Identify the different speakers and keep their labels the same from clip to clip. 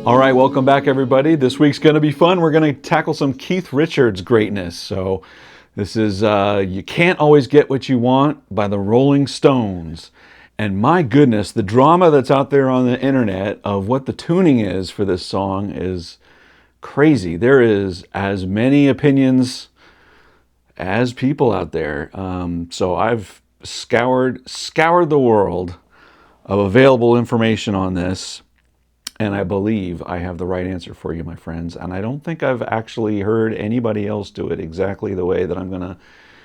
Speaker 1: All right, welcome back everybody. This week's going to be fun. We're going to tackle some Keith Richards greatness. So this is You Can't Always Get What You Want by the Rolling Stones. And my goodness, the drama that's out there on the internet of what the tuning is for this song is crazy. There is as many opinions as people out there. So I've scoured the world of available information on this. And I believe I have the right answer for you, my friends. And I don't think I've actually heard anybody else do it exactly the way that I'm going to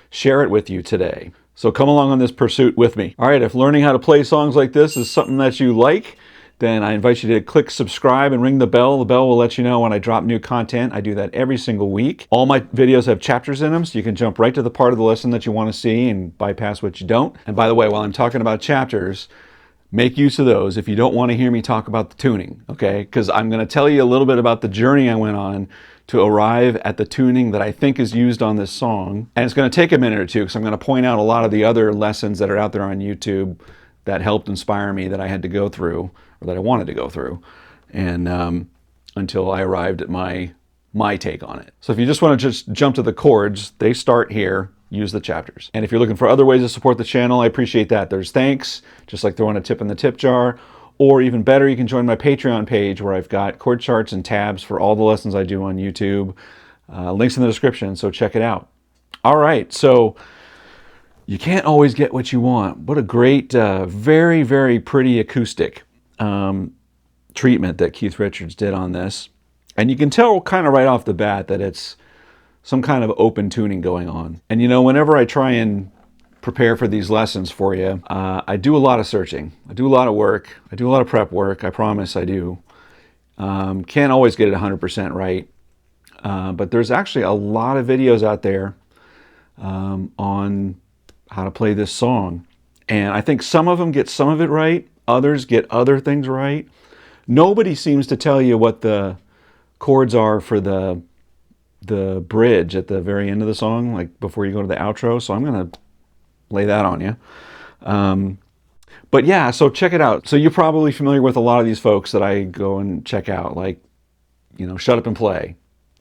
Speaker 1: share it with you today. So come along on this pursuit with me. All right, if learning how to play songs like this is something that you like, then I invite you to click subscribe and ring the bell. The bell will let you know when I drop new content. I do that every single week. All my videos have chapters in them, so you can jump right to the part of the lesson that you want to see and bypass what you don't. And by the way, while I'm talking about chapters, make use of those if you don't want to hear me talk about the tuning, okay? Because I'm going to tell you a little bit about the journey I went on to arrive at the tuning that I think is used on this song. And it's going to take a minute or two because I'm going to point out a lot of the other lessons that are out there on YouTube that helped inspire me that I had to go through, or that I wanted to go through, and until I arrived at my take on it. So if you just want to just jump to the chords, they start here. Use the chapters. And if you're looking for other ways to support the channel, I appreciate that. There's thanks, just like throwing a tip in the tip jar, or even better, you can join my Patreon page where I've got chord charts and tabs for all the lessons I do on YouTube. Links in the description, so check it out. All right, so You Can't Always Get What You Want. What a great, very, very pretty acoustic treatment that Keith Richards did on this. And you can tell kind of right off the bat that it's some kind of open tuning going on. And you know, whenever I try and prepare for these lessons for you, I do a lot of searching. I do a lot of work. I do a lot of prep work. I promise I do. Can't always get it 100% right. But there's actually a lot of videos out there on how to play this song. And I think some of them get some of it right. Others get other things right. Nobody seems to tell you what the chords are for the bridge at the very end of the song, like before you go to the outro. So I'm going to lay that on you. But yeah, so check it out. So you're probably familiar with a lot of these folks that I go and check out, like, you know, Shut Up and Play.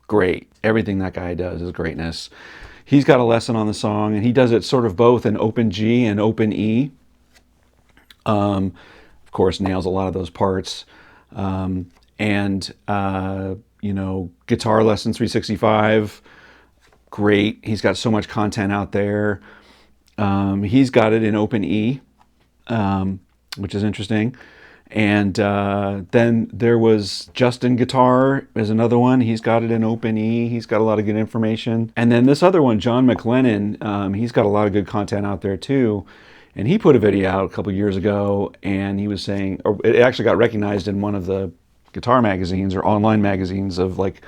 Speaker 1: Great. Everything that guy does is greatness. He's got a lesson on the song, and he does it sort of both in open G and open E. Of course, nails a lot of those parts. You know, Guitar Lesson 365, great. He's got so much content out there. He's got it in open E, which is interesting. And then there was Justin Guitar is another one. He's got it in open E. He's got a lot of good information. And then this other one, John McLennan, he's got a lot of good content out there too. And he put a video out a couple years ago, and he was saying, or it actually got recognized in one of the guitar magazines or online magazines of like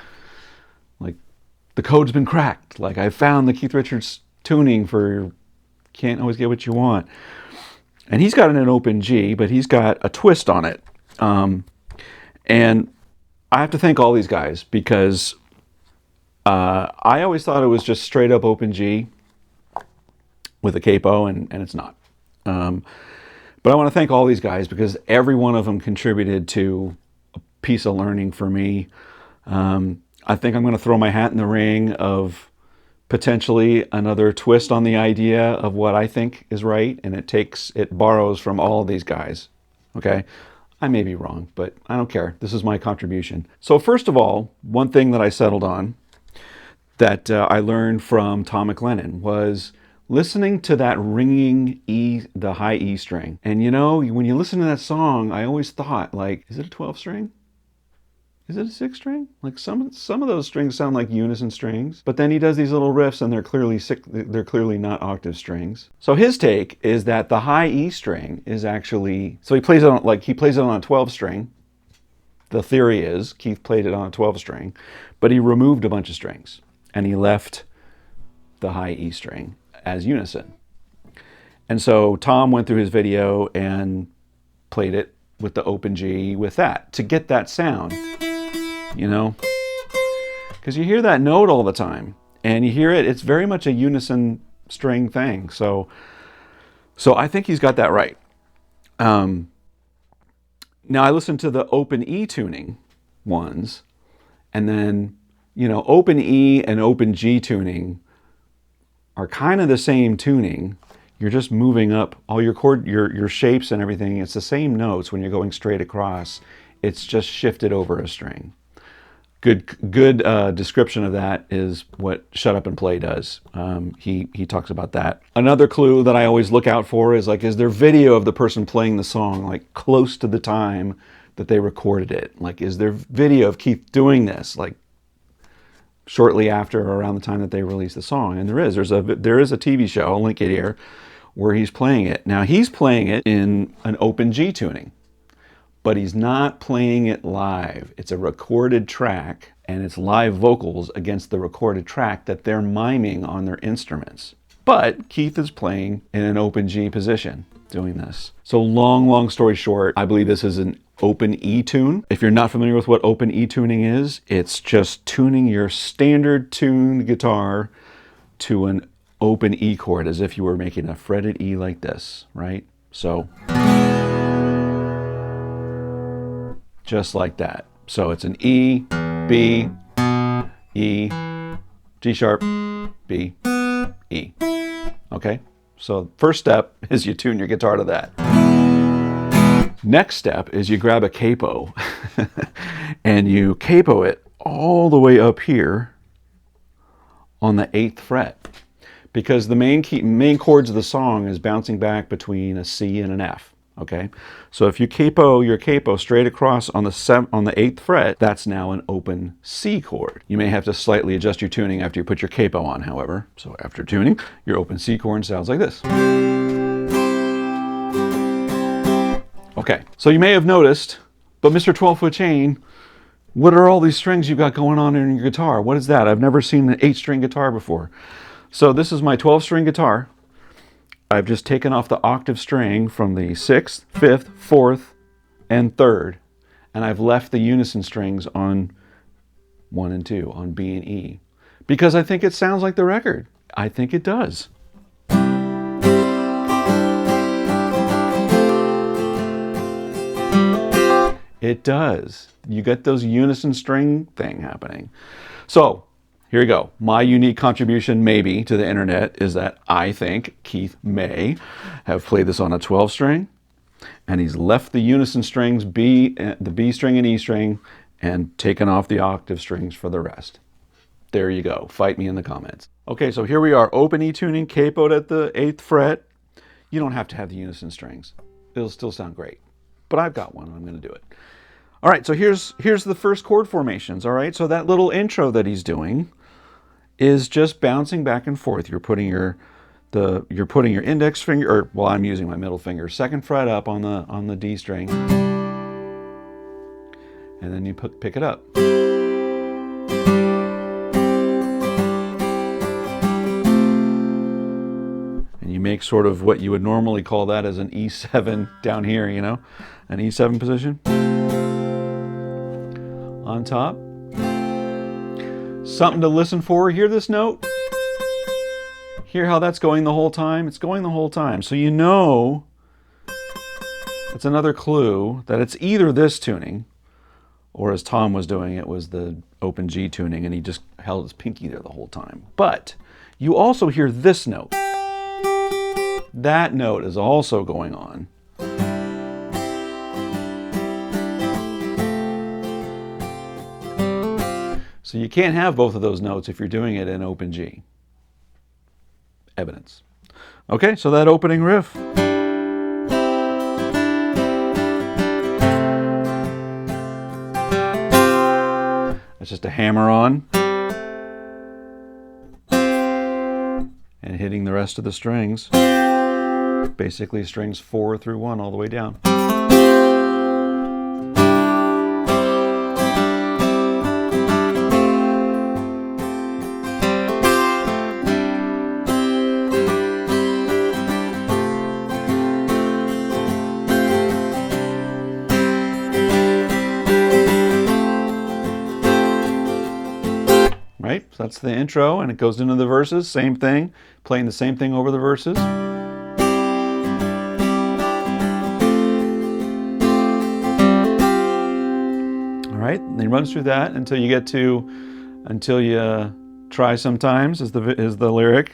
Speaker 1: the code's been cracked. Like, I found the Keith Richards tuning for Can't Always Get What You Want. And he's got it in open G, but he's got a twist on it. And I have to thank all these guys because I always thought it was just straight up open G with a capo, and it's not. But I want to thank all these guys because every one of them contributed to a piece of learning for me. I think I'm going to throw my hat in the ring of potentially another twist on the idea of what I think is right, and it borrows from all of these guys. Okay, I may be wrong, but I don't care. This is my contribution. So first of all, one thing that I settled on that I learned from Tom McLennan was listening to that ringing E, the high E string. And you know, when you listen to that song, I always thought, like, is it a 12 string? Is it a 6 string? Like some of those strings sound like unison strings, but then he does these little riffs and they're clearly not octave strings. So his take is that the high E string is actually, so he plays it on a 12 string. The theory is Keith played it on a 12 string, but he removed a bunch of strings and he left the high E string as unison. And so Tom went through his video and played it with the open G with that to get that sound, you know, because you hear that note all the time and you hear it's very much a unison string thing. So I think he's got that right. Now I listened to the open E tuning ones. And then, you know, open E and open G tuning are kind of the same tuning. You're just moving up all your chord, your shapes and everything. It's the same notes when you're going straight across. It's just shifted over a string. Good description of that is what Shut Up and Play does. He talks about that. Another clue that I always look out for is like, is there video of the person playing the song like close to the time that they recorded it? Like, is there video of Keith doing this like shortly after or around the time that they released the song? And there is a TV show, I'll link it here, where he's playing it. Now he's playing it in an open G tuning, but he's not playing it live. It's a recorded track, and it's live vocals against the recorded track that they're miming on their instruments. But Keith is playing in an open G position doing this. So long story short, I believe this is an open E tune. If you're not familiar with what open E tuning is, it's just tuning your standard tuned guitar to an open E chord as if you were making a fretted E like this, right? So just like that. So it's an E, B, E, G sharp, B, E. Okay? So first step is you tune your guitar to that. Next step is you grab a capo and you capo it all the way up here on the 8th fret, because the main chords of the song is bouncing back between a C and an F. Okay, so if you capo your capo straight across on the 8th fret, that's now an open C chord. You may have to slightly adjust your tuning after you put your capo on, however. So after tuning, your open C chord sounds like this. Okay, so you may have noticed, but Mr. 12-Foot Chain, what are all these strings you've got going on in your guitar? What is that? I've never seen an 8-string guitar before. So this is my 12-string guitar. I've just taken off the octave string from the 6th, 5th, 4th, and 3rd, and I've left the unison strings on 1 and 2, on B and E, because I think it sounds like the record. I think it does. It does. You get those unison string thing happening. So here you go. My unique contribution maybe to the internet is that I think Keith may have played this on a 12-string, and he's left the unison strings, the B string and E string, and taken off the octave strings for the rest. There you go. Fight me in the comments. Okay, so here we are, open E tuning, capoed at the 8th fret. You don't have to have the unison strings. It'll still sound great. But I've got one, and I'm going to do it. All right, so here's the first chord formations, all right? So that little intro that he's doing is just bouncing back and forth. You're putting your index finger, or well, I'm using my middle finger, 2nd fret up on the D string, and then you pick it up. And you make sort of what you would normally call that as an E7 down here, you know, an E7 position on top. Something to listen for. Hear this note? Hear how that's going the whole time? It's going the whole time. So you know, it's another clue that it's either this tuning, or as Tom was doing, it was the open G tuning, and he just held his pinky there the whole time. But you also hear this note. That note is also going on. So you can't have both of those notes if you're doing it in open G. Evidence. Okay, so that opening riff. That's just a hammer on and hitting the rest of the strings. Basically strings 4 through 1 all the way down. Right? So that's the intro, and it goes into the verses, same thing, playing the same thing over the verses. All right, and he runs through that until you get to, until you try sometimes is the lyric.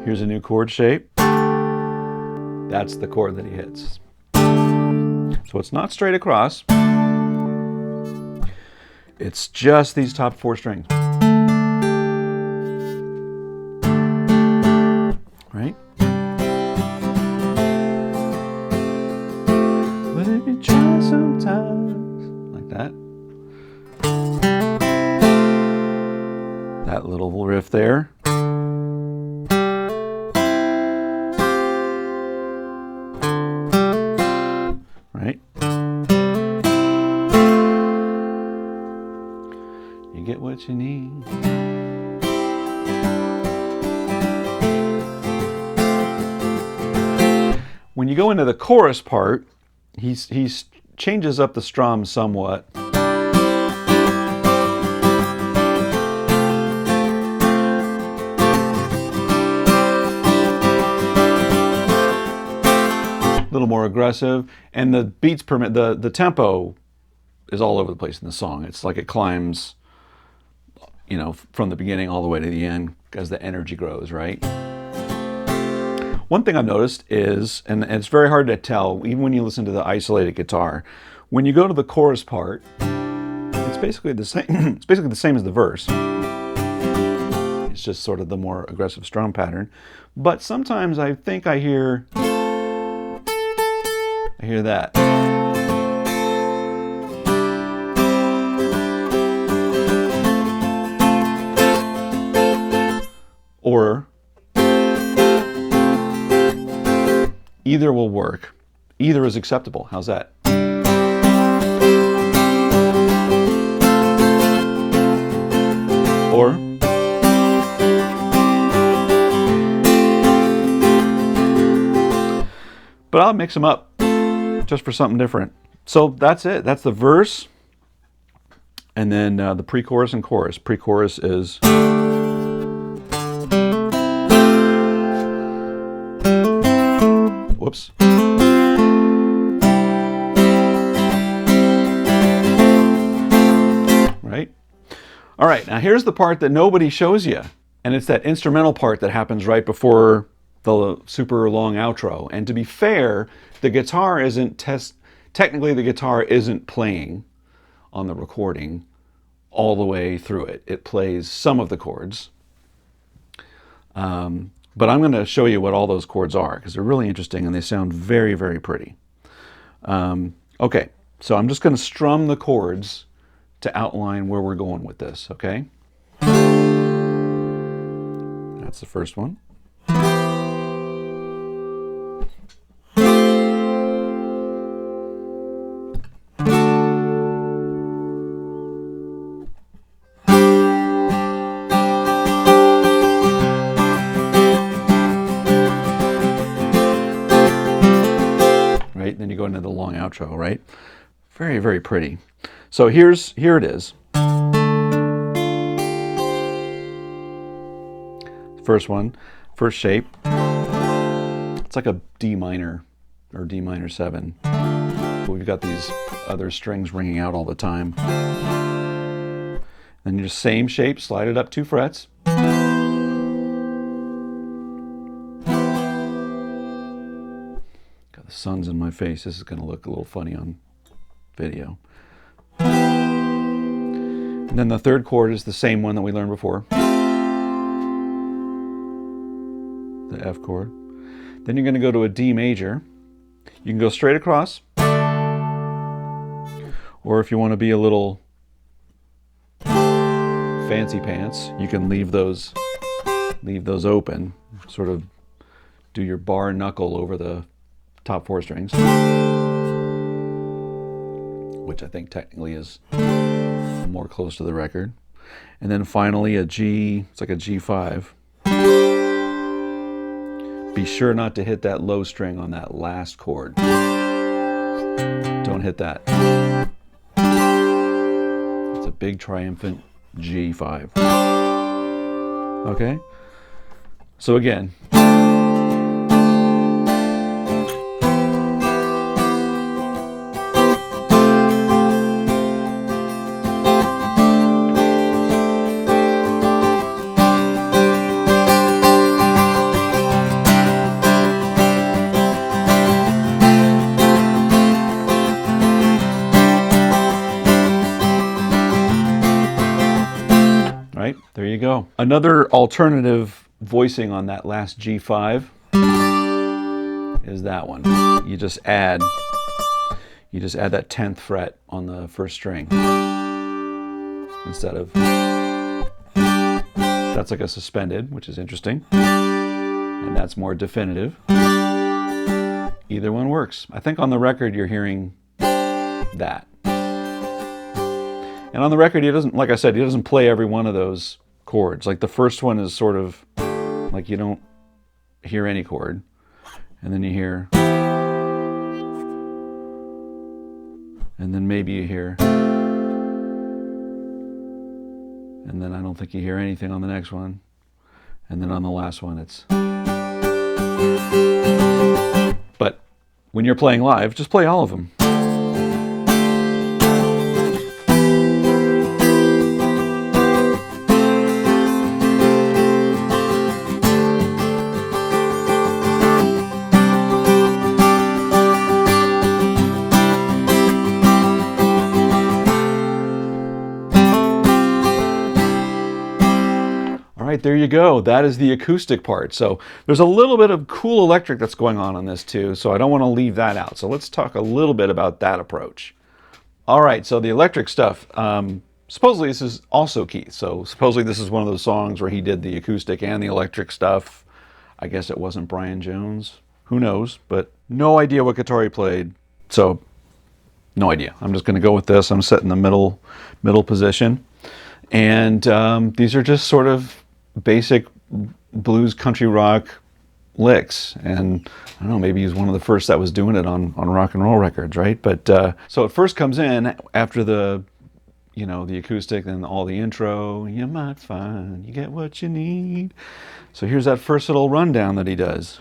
Speaker 1: Here's a new chord shape. That's the chord that he hits. So it's not straight across. It's just these top 4 strings. Right? But if you try sometimes, like that. That little riff there. Right? You get what you need. When you go into the chorus part, he changes up the strum somewhat. A little more aggressive, and the beats per minute, the tempo is all over the place in the song. It's like it climbs, you know, from the beginning all the way to the end as the energy grows, right? One thing I've noticed is, and it's very hard to tell, even when you listen to the isolated guitar, when you go to the chorus part, it's basically the same. It's basically the same as the verse. It's just sort of the more aggressive strum pattern. But sometimes I think I hear that. Or either will work. Either is acceptable. How's that? Or but I'll mix them up just for something different. So that's it. That's the verse. And then the pre-chorus and chorus. Pre-chorus is whoops. Right? All right, now here's the part that nobody shows you. And it's that instrumental part that happens right before the super long outro. And to be fair, the guitar isn't technically the guitar isn't playing on the recording all the way through it. It plays some of the chords. But I'm going to show you what all those chords are because they're really interesting and they sound very, very pretty. Okay, so I'm just going to strum the chords to outline where we're going with this, okay? That's the first one. Right, then you go into the long outro, right? Very, very pretty. So here it is. First one, first shape. It's like a D minor or D minor 7. But we've got these other strings ringing out all the time. Then you just same shape, slide it up 2 frets. Got the sun's in my face. This is going to look a little funny on video. And then the third chord is the same one that we learned before. The F chord. Then you're going to go to a D major. You can go straight across. Or if you want to be a little fancy pants, you can leave those open. Sort of do your bar knuckle over the top 4 strings. Which I think technically is more close to the record. And then finally a G, it's like a G5. Be sure not to hit that low string on that last chord. Don't hit that. It's a big triumphant G5. Okay? So again. go. Another alternative voicing on that last G5 is that one. You just add that 10th fret on the first string instead of, that's like a suspended, which is interesting, and that's more definitive. Either one works. I think on the record you're hearing that. And on the record, he doesn't, like I said, he doesn't play every one of those chords. Like the first one is sort of like you don't hear any chord. And then you hear, and then maybe you hear, and then I don't think you hear anything on the next one. And then on the last one, it's, but when you're playing live, just play all of them. There you go. That is the acoustic part. So there's a little bit of cool electric that's going on this too, so I don't want to leave that out. So let's talk a little bit about that approach. All right, so the electric stuff. Supposedly this is also Keith. So supposedly this is one of those songs where he did the acoustic and the electric stuff. I guess it wasn't Brian Jones. Who knows? But no idea what guitar he played. So no idea. I'm just going to go with this. I'm set in the middle position. And these are just sort of basic blues country rock licks, and I don't know, maybe he's one of the first that was doing it on rock and roll records, right? But so it first comes in after the, you know, the acoustic and all the intro. You might find you get what you need. So here's that first little rundown that he does.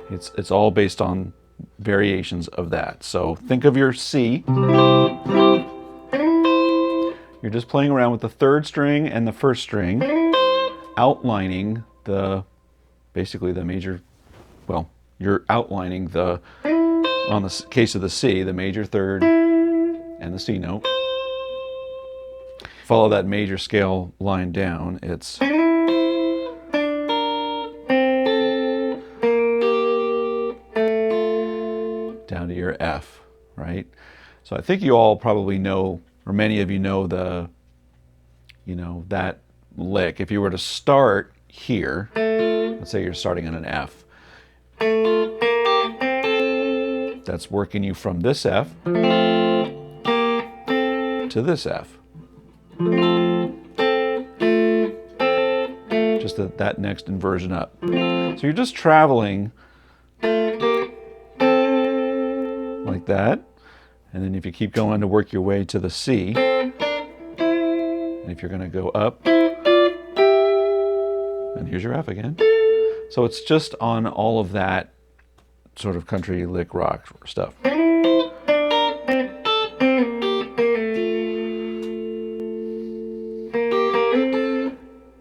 Speaker 1: It's all based on variations of that. So think of your C. You're just playing around with the third string and the first string, outlining basically the major, well, you're outlining on the case of the C, the major third and the C note. Follow that major scale line down. It's down to your F, right? So I think you all probably know, or many of you know that lick. If you were to start here, let's say you're starting on an F, that's working you from this F to this F. Just that next inversion up. So you're just traveling like that, and then if you keep going to work your way to the C, and if you're going to go up, and here's your F again. So it's just on all of that sort of country lick rock stuff.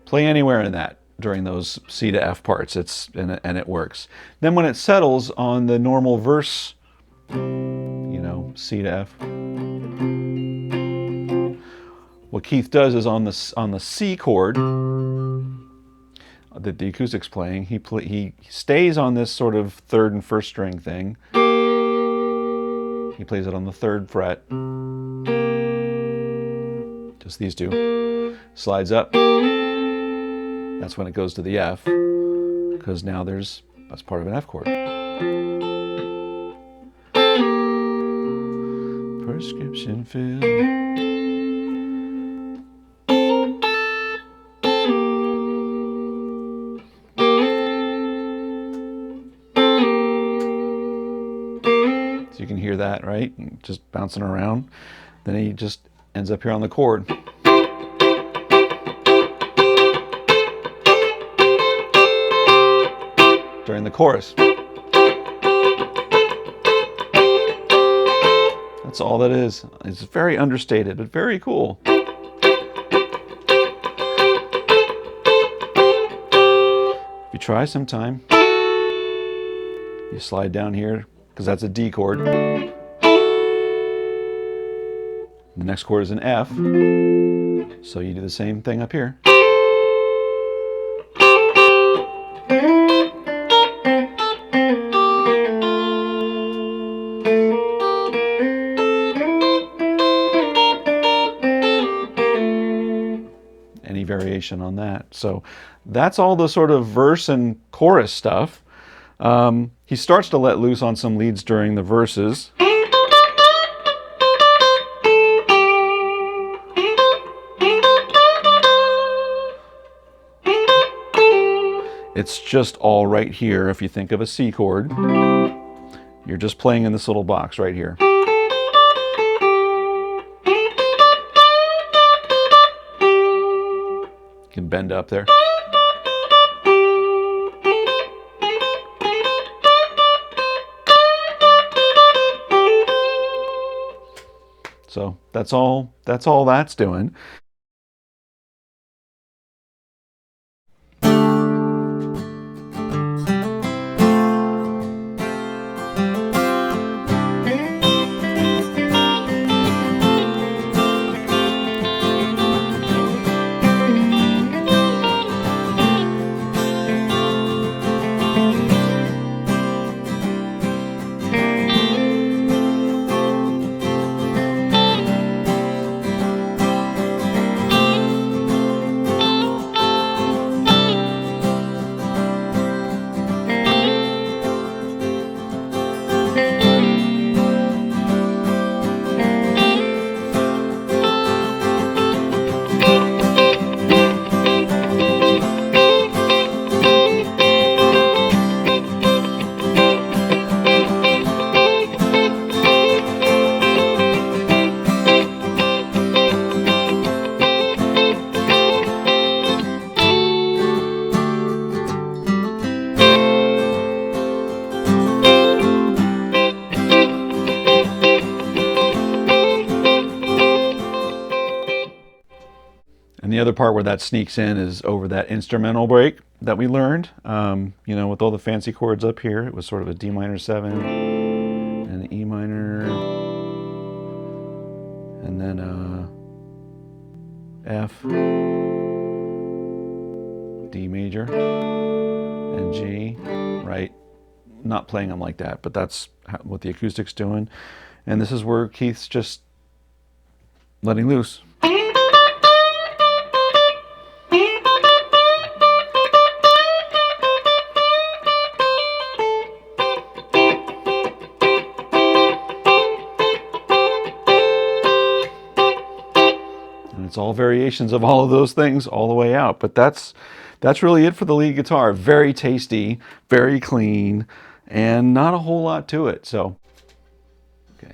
Speaker 1: Play anywhere in that during those C to F parts, and it works. Then when it settles on the normal verse, C to F. What Keith does is on the C chord that the acoustic's playing, he stays on this sort of third and first string thing. He plays it on the third fret. Just these two. Slides up. That's when it goes to the F, because now that's part of an F chord. Prescription filled. So you can hear that, right? Just bouncing around. Then he just ends up here on the chord. During the chorus. That's all that is. It's very understated, but very cool. If you try sometime, you slide down here, because that's a D chord. The next chord is an F, so you do the same thing up here. Any variation on that. So that's all the sort of verse and chorus stuff. He starts to let loose on some leads during the verses. It's just all right here. If you think of a C chord, you're just playing in this little box right here. You can bend up there. So that's all that's doing. And the other part where that sneaks in is over that instrumental break that we learned. You know, with all the fancy chords up here, it was sort of a D minor 7 and an E minor, and then F, D major, and G, right? Not playing them like that, but that's what the acoustic's doing. And this is where Keith's just letting loose. It's all variations of all of those things all the way out. But that's really it for the lead guitar. Very tasty, very clean, and not a whole lot to it. So, okay.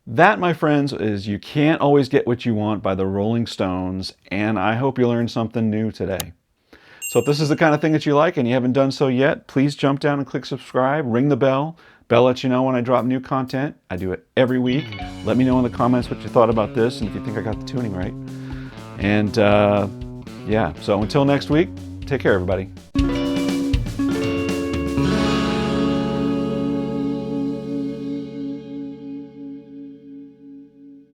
Speaker 1: That, my friends, is You Can't Always Get What You Want by the Rolling Stones, and I hope you learned something new today. So if this is the kind of thing that you like and you haven't done so yet, please jump down and click subscribe, ring the bell. Bell lets you know when I drop new content. I do it every week. Let me know in the comments what you thought about this and if you think I got the tuning right. And yeah, so until next week, take care, everybody.